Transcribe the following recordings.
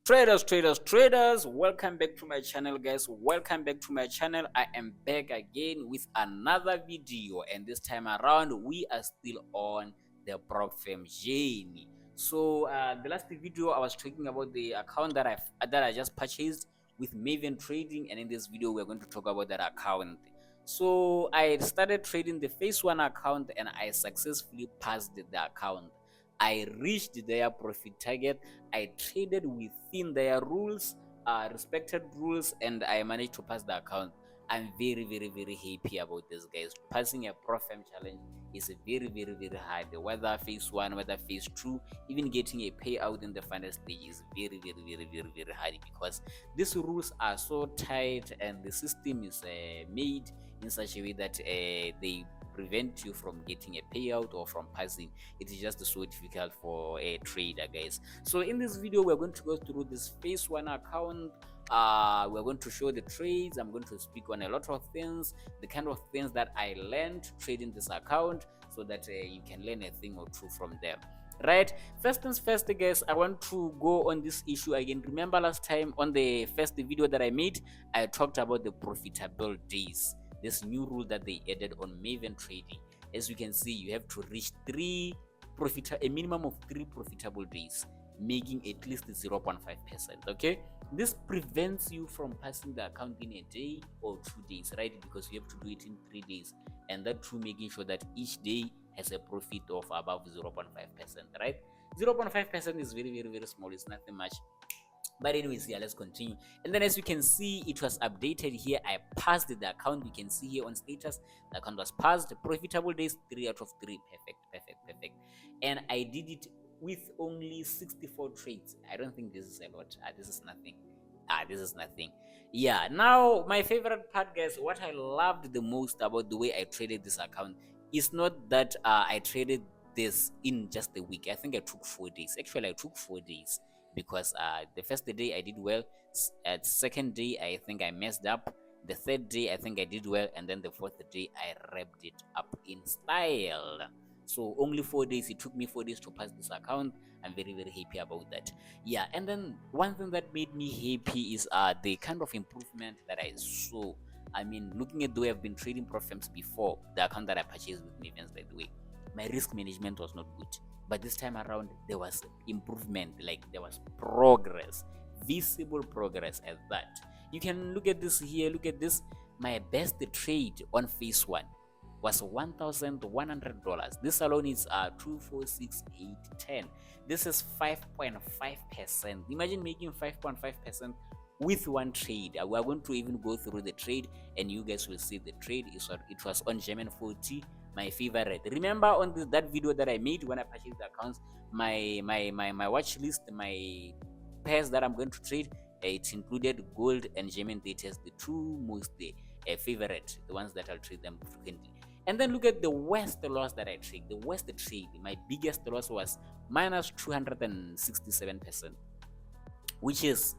Traders, welcome back to my channel, guys. Welcome back to my channel. I am back again with another video, and this time around we are still on the prop firm journey. So the last video I was talking about the account that I just purchased with Maven Trading, and in this video we're going to talk about that account. So I started trading the phase 1 account and I successfully passed the account. I reached their profit target. I traded within their rules, respected rules, and I managed to pass the account. I'm very happy about this, guys. Passing a Profem challenge is very hard. Whether phase 1, whether phase 2, even getting a payout in the final stage is very hard, because these rules are so tight and the system is made in such a way that they prevent you from getting a payout or from passing. It is just so difficult for a trader, guys. So in this video we're going to go through this phase 1 account. We're going to show the trades. I'm going to speak on a lot of things, the kind of things that I learned trading this account, so that you can learn a thing or two from them. Right, first things first, guys, I want to go on this issue again. Remember last time on the first video that I made, I talked about the profitable days, this new rule that they added on Maven Trading. As you can see, you have to reach a minimum of 3 profitable days, making at least 0.5%. okay, this prevents you from passing the account in a day or 2 days, right? Because you have to do it in 3 days, and that too making sure that each day has a profit of above 0.5%, right? 0.5% is very small, it's nothing much. But anyways, yeah, let's continue. And then as you can see, it was updated here. I passed the account. You can see here on status, the account was passed. Profitable days 3 out of 3. Perfect. And I did it with only 64 trades. I don't think this is a lot. This is nothing. Yeah, now my favorite part, guys, what I loved the most about the way I traded this account is not that I traded this in just a week. I think I took 4 days. Actually, I took 4 days, because the first day I did well, at second day I think I messed up, the third day I think I did well, and then the fourth day I wrapped it up in style. So only 4 days. It took me 4 days to pass this account. I'm very happy about that. Yeah, and then one thing that made me happy is the kind of improvement that I saw. I mean, looking at the way I've been trading Profems before, the account that I purchased with Mavens, by the way, my risk management was not good. But this time around, there was improvement, like there was progress, visible progress at that. You can look at this here, look at this. My best trade on phase 1 was $1,100. This alone is 246,810. This is 5.5%. Imagine making 5.5% with one trade. We are going to even go through the trade, and you guys will see the trade. It was on German 40, my favorite. Remember on that video that I made when I purchased the accounts, my watch list, my pairs that I'm going to trade, it included gold and German data, the two most favorite, the ones that I'll trade them frequently. And then look at the worst loss that I traded. The worst trade, my biggest loss was minus 267%, which is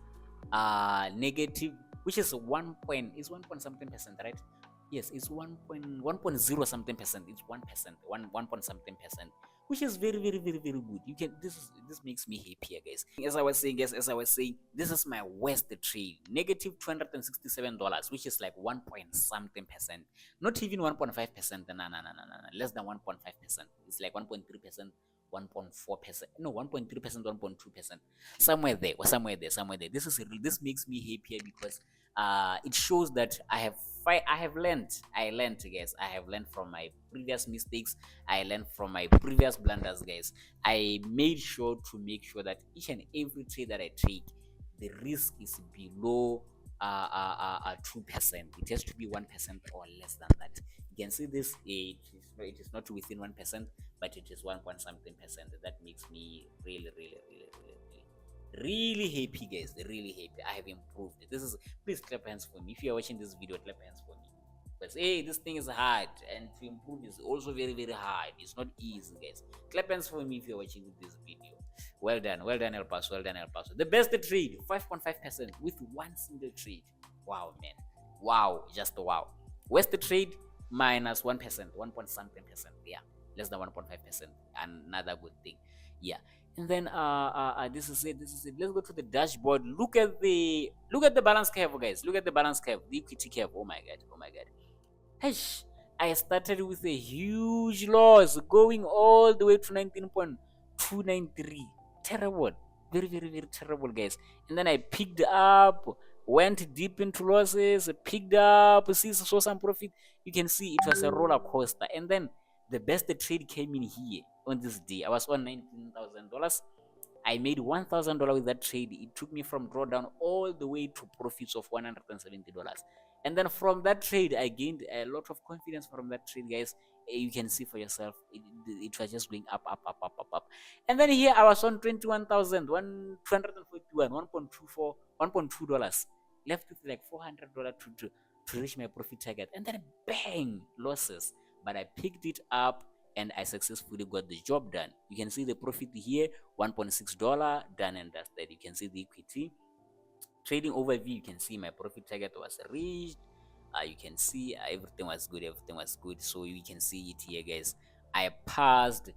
negative, which is 1 point something percent, right? Yes, it's 1.0 something percent. It's 1%, 1 point something percent, which is very good. You can this makes me happier, guys. As I was saying, this is my worst trade. Negative $267, which is like 1 point something percent. Not even 1.5%. No, less than 1.5%. It's like 1.3%. 1.4%, no, 1.3%, 1.2%, somewhere there. This makes me happier, because it shows that I learned, guys. I have learned from my previous mistakes. I learned from my previous blunders, guys. I made sure that each and every trade that I take, the risk is below 2%. It has to be 1% or less than that. You can see this, it is not within 1%, but it is 1 point something percent. That makes me really happy, guys. Really happy. I have improved. Please clap hands for me. If you are watching this video, clap hands for me, because hey, this thing is hard, and to improve is also very hard. It's not easy, guys. Clap hands for me if you're watching this video. Well done, El Paso. The best trade, 5.5% with one single trade. Wow, man. Wow, just wow. Worst trade, minus 1%, 1 point something percent. Yeah, less than 1.5%. Another good thing. Yeah. And then this is it, let's go to the dashboard. Look at the balance curve, guys. Look at the balance curve, the equity curve. Oh my god, oh my god. Hesh, I started with a huge loss going all the way to 19.293. Terrible. Very, very, very terrible, guys. And then I picked up, went deep into losses, picked up, saw some profit. You can see it was a roller coaster. And then the best trade came in here on this day. I was on $19,000. I made $1,000 with that trade. It took me from drawdown all the way to profits of $170. And then from that trade, I gained a lot of confidence from that trade, guys. You can see for yourself. It was just going up, up, up, up, up, up. And then here I was on 21,241, 1.24, $1.2. Left with like $400 to reach my profit target. And then bang, losses. But I picked it up and I successfully got the job done. You can see the profit here, $1.6, done and dusted. You can see the equity. Trading overview, you can see my profit target was reached. You can see everything was good. So you can see it here, guys. I passed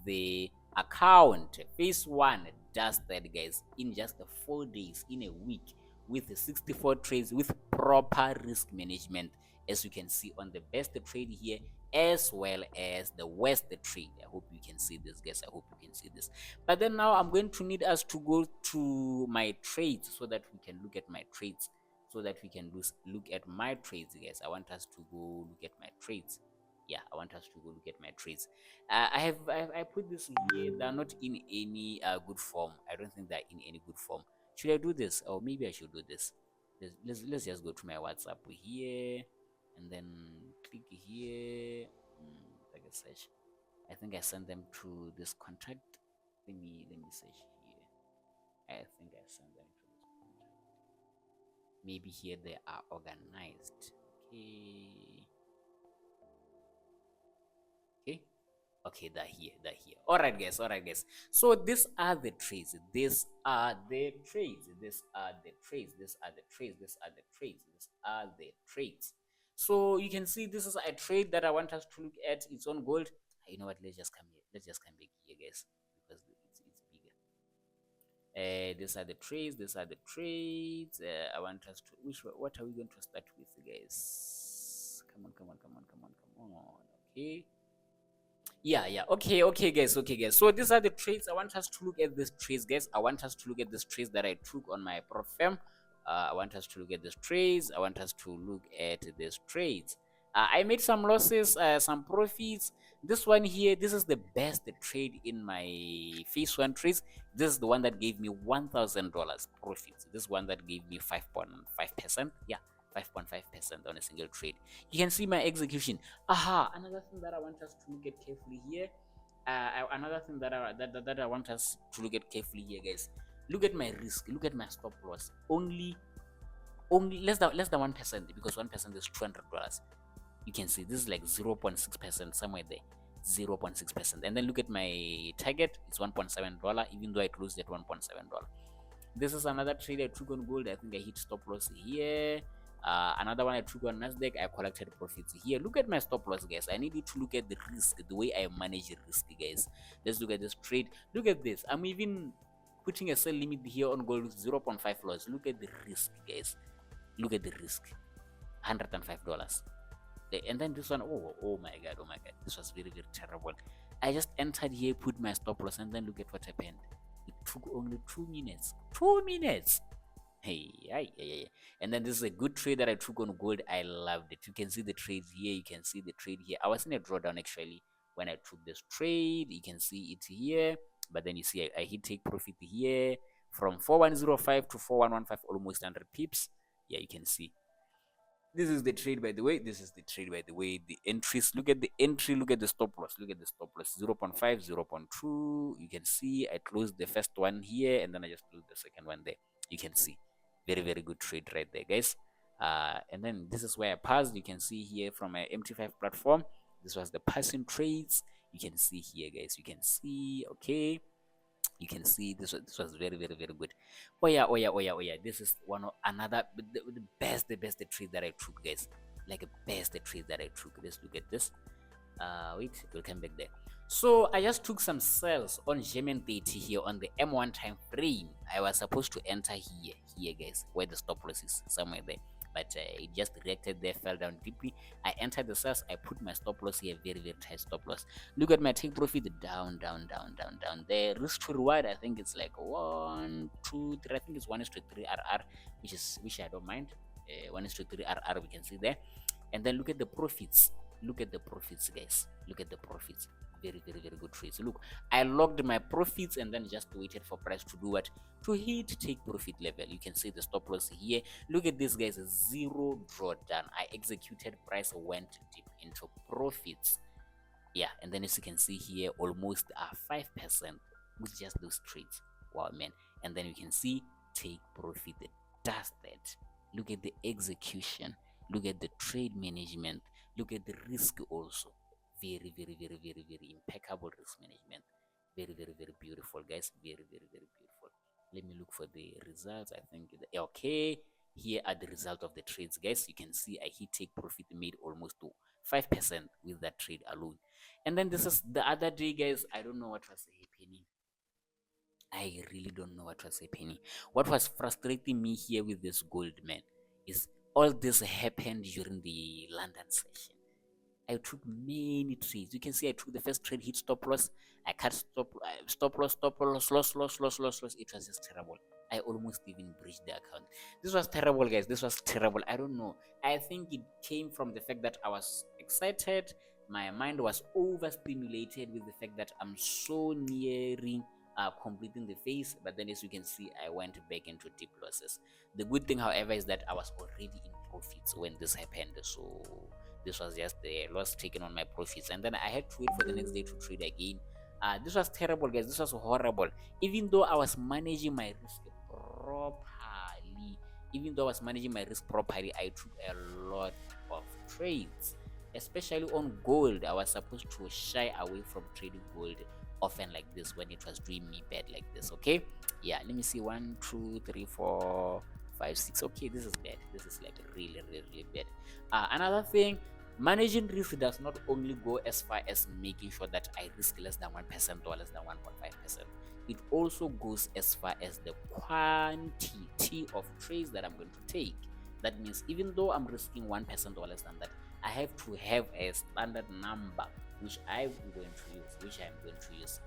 the account. Phase 1 dusted, guys, in just 4 days, in a week, with 64 trades, with proper risk management, as you can see on the best trade here, as well as the worst trade. I hope you can see this, guys. I hope you can see this. But then now I'm going to need us to go to my trades so that we can look at my trades. Look at my trades, guys. I want us to go look at my trades. Yeah, I want us to go look at my trades. I put this here. They're not in any good form. I don't think they're in any good form. Should I do this? Or maybe I should do this. Let's just go to my WhatsApp here and then click here. Like a search. I think I sent them to this contact. Let me search here. I think I sent them to this contact. Maybe here they are organized. Okay, they're here. All right, guys. So these are the trades. So you can see this is a trade that I want us to look at. It's on gold. You know what, let's just come here. Let's just come back here, guys, because it's bigger. These are the trades. I want us to, what are we going to start with, guys? Come on. Okay. Yeah, okay, guys. So these are the trades. I want us to look at these trades, guys. I want us to look at these trades that I took on my prop firm. I want us to look at these trades. I made some losses, some profits. This one here, this is the best trade in my phase 1 trades. This is the one that gave me $1,000 profits. This one that gave me 5.5%. Yeah, 5.5% on a single trade. You can see my execution. Another thing that I want us to look at carefully here. I want us to look at carefully here, guys. Look at my risk. Look at my stop loss. Only less than 1%, because 1% is $200. You can see this is like 0.6%, somewhere there. 0.6%. And then look at my target. It's $1.7, even though I closed at $1.7. This is another trade I took on gold. I think I hit stop loss here. Another one I took on Nasdaq. I collected profits here. Look at my stop loss, guys. I need you to look at the risk, the way I manage risk, guys. Let's look at this trade. Look at this. I'm even putting a sell limit here on gold with 0.5 loss. Look at the risk, guys. Look at the risk. $105. And then this one, oh my god, this was very, very terrible. I just entered here, put my stop loss, and then look at what happened. It took only 2 minutes. 2 minutes. Hey. And then this is a good trade that I took on gold. I loved it. You can see the trades here. I was in a drawdown actually when I took this trade. You can see it here. But then you see I hit take profit here from 4105 to 4115, almost 100 pips. Yeah, you can see. This is the trade, by the way. The entries, look at the entry, look at the stop loss. 0.5, 0.2. You can see I closed the first one here, and then I just closed the second one there. You can see very, very good trade right there, guys. And then this is where I passed. You can see here from my MT5 platform. This was the passing trades. You can see here, guys. You can see, okay. You can see this was very, very, very good. Oh yeah. This is the best trade that I took, guys. Like a best trade that I took. Let's look at this. Wait, we'll come back there. So I just took some sales on German 30 here on the M1 time frame. I was supposed to enter here guys, where the stop loss is somewhere there, but it just reacted there, fell down deeply. I entered the sales, I put my stop loss here, very very tight stop loss. Look at my take profit, down down down down down. The risk to reward, I think it's like 1 2 3, I think it's 1:3 RR, which I don't mind. 1:3 RR, we can see there. And then look at the profits, guys, look at the profits. Very very very good trades. Look, I logged my profits and then just waited for price to do what, to hit take profit level. You can see the stop loss here. Look at this guys, zero drawdown. I executed, price went deep into profits. Yeah, and then as you can see here, almost 5% with just those trades. Wow man. And then you can see take profit, does that. Look at the execution, look at the trade management, look at the risk also. Very very very very very impeccable risk management. Very very very beautiful guys, very very very beautiful. Let me look for the results. I think okay, here are the result of the trades guys. You can see I hit take profit, made almost to 5% with that trade alone. And then this is the other day guys, I don't know what was happening. I really don't know what was happening. What was frustrating me here with this gold man is all this happened during the London session. I took many trades. You can see I took the first trade, hit stop loss. I cut stop loss, loss. It was just terrible. I almost even breached the account. This was terrible, guys. This was terrible. I don't know. I think it came from the fact that I was excited. My mind was overstimulated with the fact that I'm so nearing completing the phase. But then, as you can see, I went back into deep losses. The good thing, however, is that I was already in profits when this happened. So this was just the loss taken on my profits, and then I had to wait for the next day to trade again. This was terrible, guys. This was horrible. Even though I was managing my risk properly, I took a lot of trades, especially on gold. I was supposed to shy away from trading gold often like this when it was doing me bad like this. Okay, yeah, let me see, 1 2 3 4 5 6. Okay, this is bad. This is like really really really bad. Another thing, managing risk does not only go as far as making sure that I risk less than 1% or less than 1.5%. It also goes as far as the quantity of trades that I'm going to take. That means even though I'm risking 1% or less than that, I have to have a standard number which I'm going to use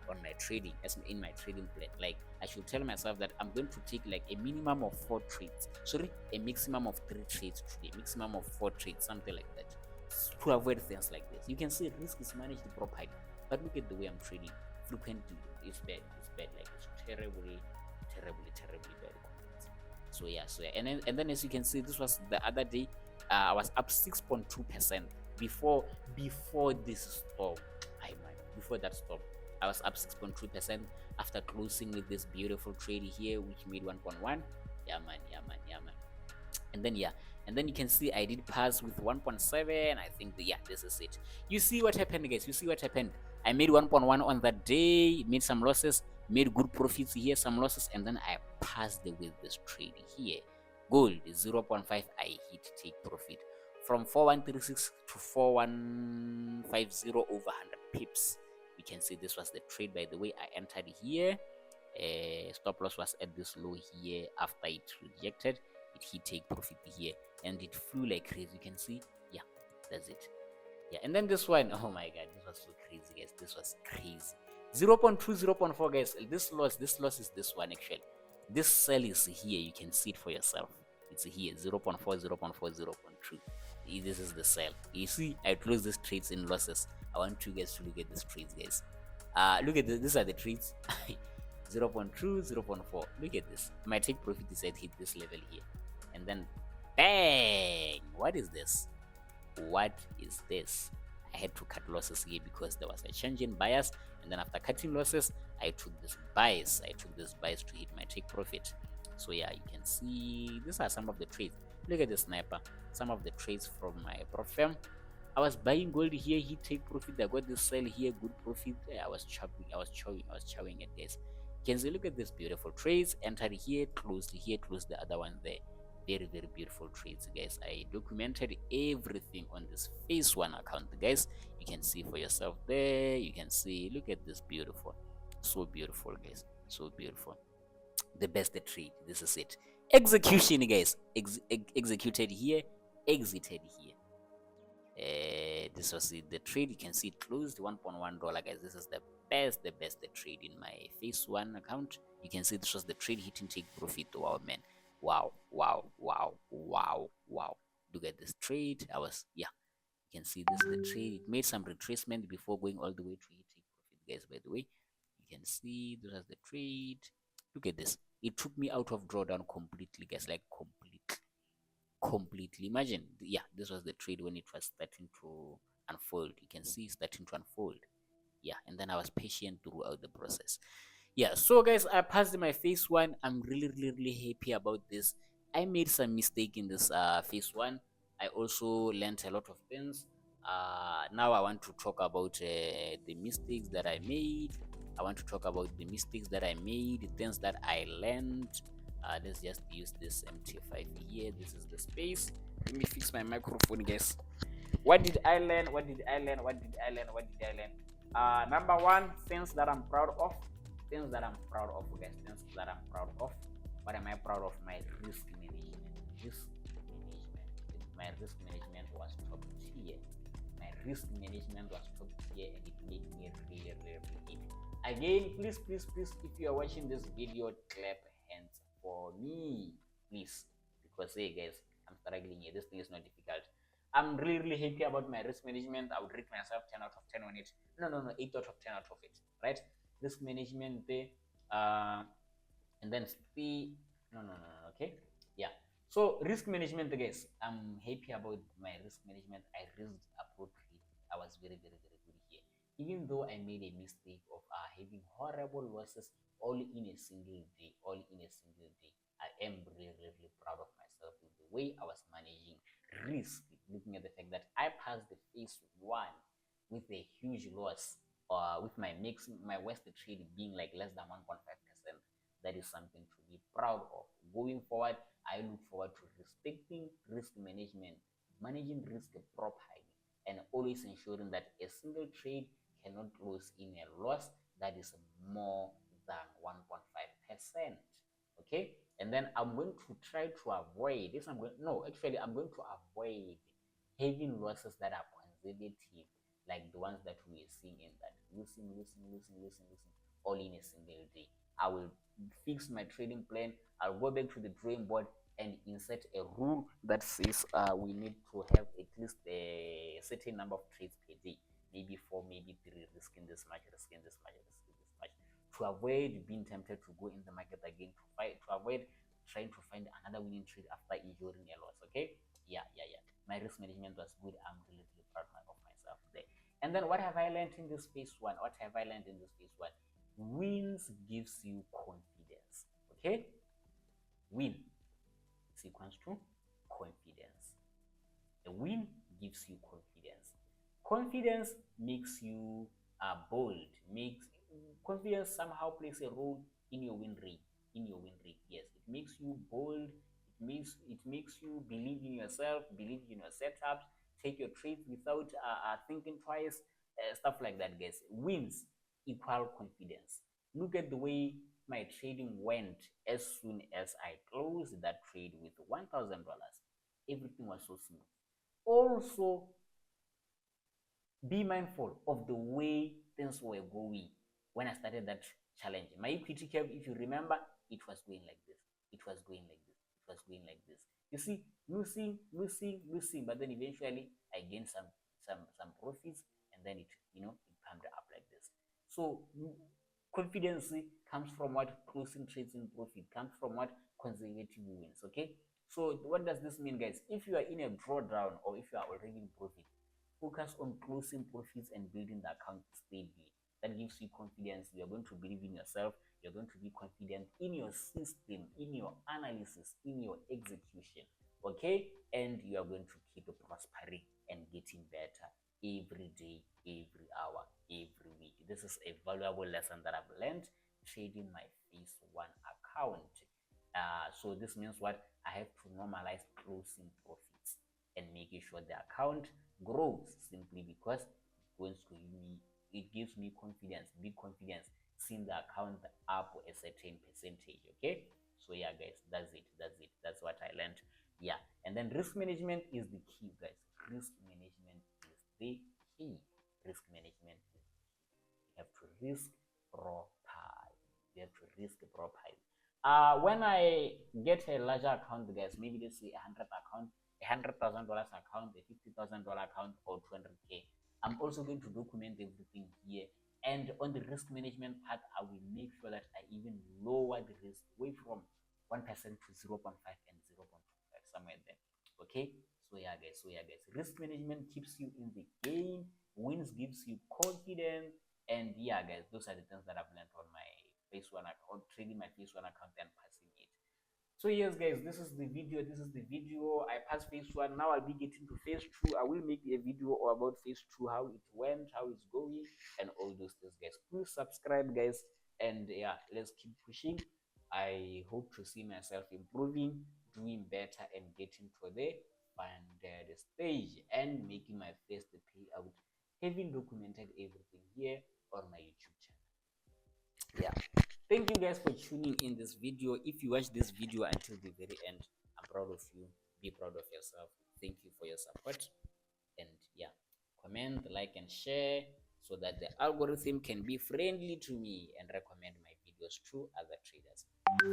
on my trading, as in my trading plan. Like, I should tell myself that I'm going to take like a minimum of 4 trades, sorry, a maximum of 3 trades today, maximum of 4 trades, something like that, to avoid things like this. You can see risk is managed properly, but look at the way I'm trading. Frequently it's bad, like it's terribly bad. So yeah, and then as you can see, this was the other day. I was up 6.2% before this stop. Before that stop, I was up 6.2% after closing with this beautiful trade here, which made 1.1. Yeah man. And then you can see I did pass with 1.7. I think this is it. You see what happened, guys? You see what happened? I made 1.1 on that day, made some losses, made good profits here, some losses, and then I passed with this trade here. Gold 0.5, I hit take profit from 4136 to 4150 over 100 pips. You can see this was the trade, by the way. I entered here. Stop loss was at this low here. After it rejected, it hit take profit here, and it flew like crazy. You can see, yeah, that's it. Yeah, and then this one, oh my god, this was so crazy, guys. This was crazy. 0.2, 0.4, guys. This loss is this one actually. This sell is here. You can see it for yourself. It's here, 0.4, 0.4, 0.2. This is the sell. You see, I closed these trades in losses. I want you guys to look at these trades, guys. Look at this. These are the trades. 0.2, 0.4. Look at this. My take profit is at hit this level here, and then bang! What is this? I had to cut losses here because there was a change in bias, and then after cutting losses, I took this bias to hit my take profit. So yeah, you can see these are some of the trades. Look at the sniper, some of the trades from my prop firm. I was buying gold here, he take profit. I got this sell here, good profit. I was chowing it, guys. You can see, look at this beautiful trades. Entered here, closed the other one there. Very, very beautiful trades, guys. I documented everything on this phase one account, guys. You can see for yourself there. You can see, look at this, beautiful, so beautiful, guys, so beautiful. The best trade, this is it. Execution, guys. Executed here, exited here. This was the trade. You can see it closed $1.1, guys. This is the best trade in my phase one account. You can see this was the trade hitting take profit. Wow, man. Wow, wow, wow, wow, wow. Look at this trade. Yeah, you can see this is the trade. It made some retracement before going all the way to hit take profit, guys. By the way, you can see this was the trade. Look at this. It took me out of drawdown completely, guys. Like completely. Imagine, yeah, this was the trade when it was starting to unfold. You can see starting to unfold. Yeah, and then I was patient throughout the process. Yeah, so guys, I passed my phase one. I'm really, really, really happy about this. I made some mistake in this phase one. I also learned a lot of things. Now I want to talk about the mistakes that I made. I want to talk about the mistakes that I made, the things that I learned. Let's just use this MT5 here. This is the space. Let me fix my microphone, guys. What did I learn? What did I learn? What did I learn? What did I learn? Number one, things that I'm proud of. Things that I'm proud of, guys. Things that I'm proud of. What am I proud of? My risk management. Risk management. My risk management was top tier. My risk management was top tier, and it made me really, really happy. Again, please, please, please, if you are watching this video, clap hands for me, please, because hey, guys, I'm struggling here. This thing is not difficult. I'm really, really happy about my risk management. I would rate myself 10 out of 10 on it. No, 8 out of 10 out of it, right? Risk management, and then the no, okay, yeah. So risk management, guys, I'm happy about my risk management. I risked appropriately. I was very, very, very good here, even though I made a mistake of having horrible losses all in a single day. I am really, really proud of myself with the way I was managing risk, looking at the fact that I passed the phase one with a huge loss, with my worst trade being like less than 1.5%. That is something to be proud of. Going forward, I look forward to respecting risk management, managing risk properly, and always ensuring that a single trade cannot close in a loss that is more than 1.5%. Okay, and then I'm going to try to avoid this. I'm going to avoid having losses that are conservative, like the ones that we are seeing in that losing all in a single day. I will fix my trading plan. I'll go back to the drawing board and insert a rule that says we need to have at least a certain number of trades per day, maybe four, maybe three, risking this much, risking this much, risking this much, to avoid being tempted to go in the market again, to avoid trying to find another winning trade after enduring a loss. Okay, yeah. My risk management was good. I'm really, really proud of myself there. And then what have I learned in this phase one? What have I learned in this phase one? Wins gives you confidence. Okay, win is equals to confidence. A win gives you confidence. Confidence makes you bold. Makes confidence somehow plays a role in your win rate. Yes, it makes you bold. It makes you believe in yourself, believe in your setups, take your trades without thinking twice, stuff like that, guys. Wins equal confidence. Look at the way my trading went as soon as I closed that trade with $1,000. Everything was so smooth. Also, be mindful of the way things were going when I started that challenge. My equity curve, if you remember, it was going like this. It was going like this. It was going like this. You see, losing, but then eventually I gained some profits, and then it pumped up like this. So confidence comes from what? Closing trades in profit, comes from what? Conservative wins. Okay. So what does this mean, guys? If you are in a drawdown or if you are already in profit, focus on closing profits and building the account steadily. That gives you confidence. You're going to believe in yourself. You're going to be confident in your system, in your analysis, in your execution. Okay? And you are going to keep prospering and getting better every day, every hour, every week. This is a valuable lesson that I've learned trading my phase one account. So this means what? I have to normalize closing profits and making sure the account grows, simply because it gives me confidence, big confidence, seeing the account up a certain percentage. Okay, so yeah guys, that's what I learned. Yeah, and then risk management is the key, guys. Risk management is the key. Risk management is the key. You have to risk properly. You have to risk properly. When I get a larger account, guys, maybe let's say $100,000 account, a $50,000 account, or 200K, I'm also going to document everything here. And on the risk management part, I will make sure that I even lower the risk way from 1% to 0.5 and 0.25, somewhere there. Okay, so yeah guys, risk management keeps you in the game. Wins gives you confidence. And yeah guys, those are the things that I've learned on my phase one account, trading my phase one account and passing it. So yes guys, this is the video. I passed phase one. Now I'll be getting to phase two. I will make a video about phase two, how it went, how it's going, and all those things, guys. Please subscribe, guys, and yeah, let's keep pushing. I hope to see myself improving, doing better, and getting to the final stage and making my first payout, having documented everything here on my YouTube channel. Yeah, thank you guys for tuning in this video. If you watch this video until the very end, I'm proud of you. Be proud of yourself. Thank you for your support. And yeah, comment, like, and share so that the algorithm can be friendly to me and recommend my videos to other traders.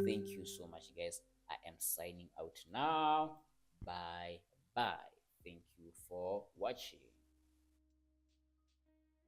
Thank you so much, guys. I am signing out now. Bye bye. Thank you for watching.